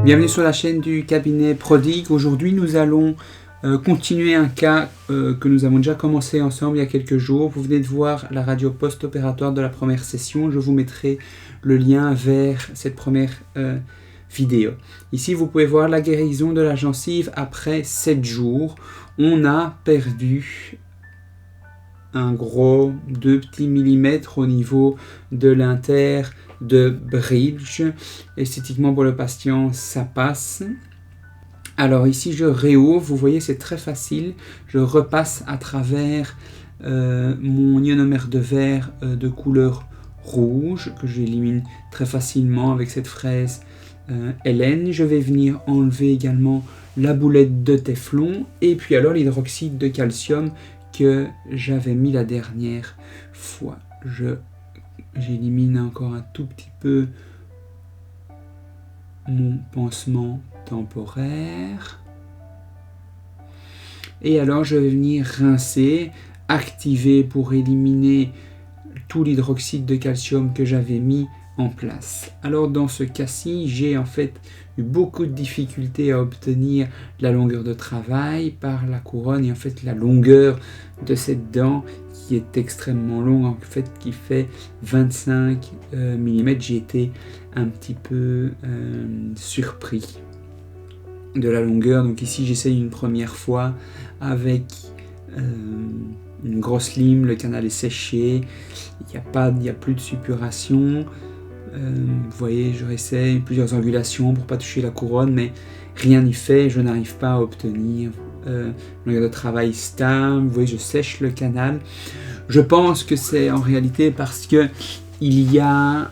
Bienvenue sur la chaîne du cabinet Prodigue. Aujourd'hui, nous allons continuer un cas que nous avons déjà commencé ensemble il y a quelques jours. Vous venez de voir la radio post-opératoire de la première session. Je vous mettrai le lien vers cette première vidéo. Ici, vous pouvez voir la guérison de la gencive après 7 jours. On a perdu un gros 2 petits millimètres au niveau de l'inter de bridge. Esthétiquement pour le patient, ça passe. Alors ici, je réouvre. Vous voyez, c'est très facile. Je repasse à travers mon ionomère de verre de couleur rouge que j'élimine très facilement avec cette fraise Hélène. Je vais venir enlever également la boulette de téflon et puis alors l'hydroxyde de calcium que j'avais mis la dernière fois. J'élimine encore un tout petit peu mon pansement temporaire. Et alors je vais venir rincer, activer pour éliminer tout l'hydroxyde de calcium que j'avais mis en place. Alors dans ce cas-ci, j'ai en fait eu beaucoup de difficultés à obtenir la longueur de travail par la couronne et en fait la longueur de cette dent qui est extrêmement longue, en fait qui fait 25 mm. J'ai été un petit peu surpris de la longueur. Donc ici j'essaye une première fois avec une grosse lime, le canal est séché, il n'y a plus de suppuration. Vous voyez, je réessaye plusieurs angulations pour ne pas toucher la couronne, mais rien n'y fait, je n'arrive pas à obtenir une longueur de travail stable. Vous voyez, je sèche le canal. Je pense que c'est en réalité parce que il y a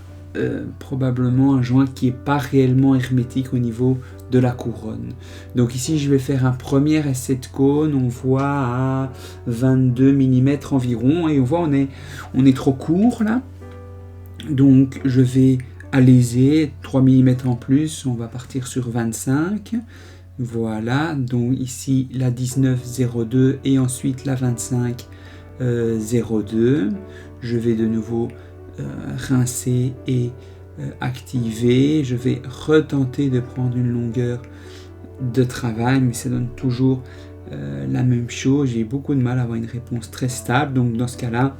probablement un joint qui n'est pas réellement hermétique au niveau de la couronne. Donc ici, je vais faire un premier essai de cône. On voit à 22 mm environ et on voit on est trop court là. Donc je vais alléger 3 mm en plus, on va partir sur 25. Voilà, donc ici la 19,02 et ensuite la 25,02. Je vais de nouveau rincer et activer. Je vais retenter de prendre une longueur de travail, mais ça donne toujours la même chose. J'ai beaucoup de mal à avoir une réponse très stable, donc dans ce cas-là,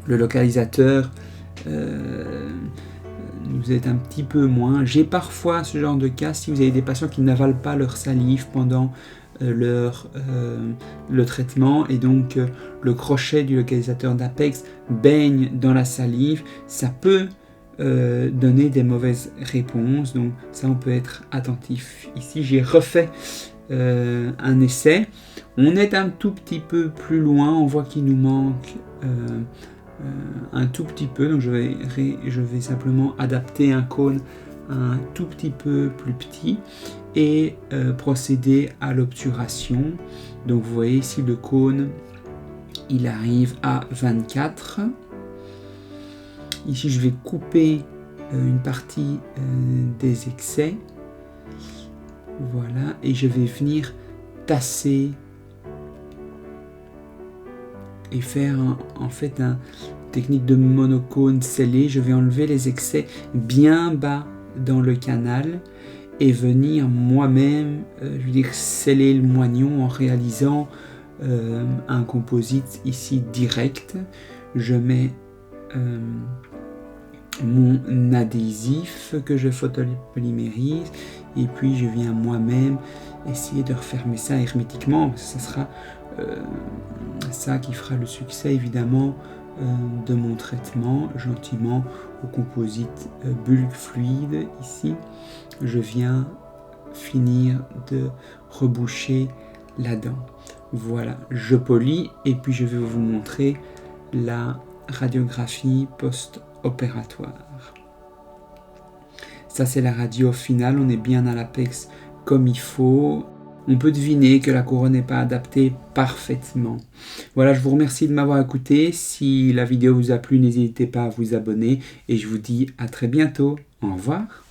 le localisateur vous êtes un petit peu moins. J'ai parfois ce genre de cas si vous avez des patients qui n'avalent pas leur salive pendant le traitement et donc le crochet du localisateur d'Apex baigne dans la salive, ça peut donner des mauvaises réponses, donc ça on peut être attentif. Ici j'ai refait un essai, on est un tout petit peu plus loin, on voit qu'il nous manque un tout petit peu, donc je vais simplement adapter un cône un tout petit peu plus petit et procéder à l'obturation. Donc vous voyez ici le cône il arrive à 24. Ici je vais couper une partie des excès, voilà, et je vais venir tasser et faire en fait une technique de monocône scellé. Je vais enlever les excès bien bas dans le canal et venir moi-même sceller le moignon en réalisant un composite ici direct. Je mets mon adhésif que je photopolymérise et puis je viens moi-même essayer de refermer ça hermétiquement. Ça sera ça qui fera le succès évidemment de mon traitement. Gentiment au composite bulk fluide ici, je viens finir de reboucher la dent. Voilà, je polis et puis je vais vous montrer la radiographie post-opératoire. Ça c'est la radio finale, on est bien à l'apex comme il faut. On peut deviner que la couronne n'est pas adaptée parfaitement. Voilà, je vous remercie de m'avoir écouté. Si la vidéo vous a plu, n'hésitez pas à vous abonner et je vous dis à très bientôt. Au revoir.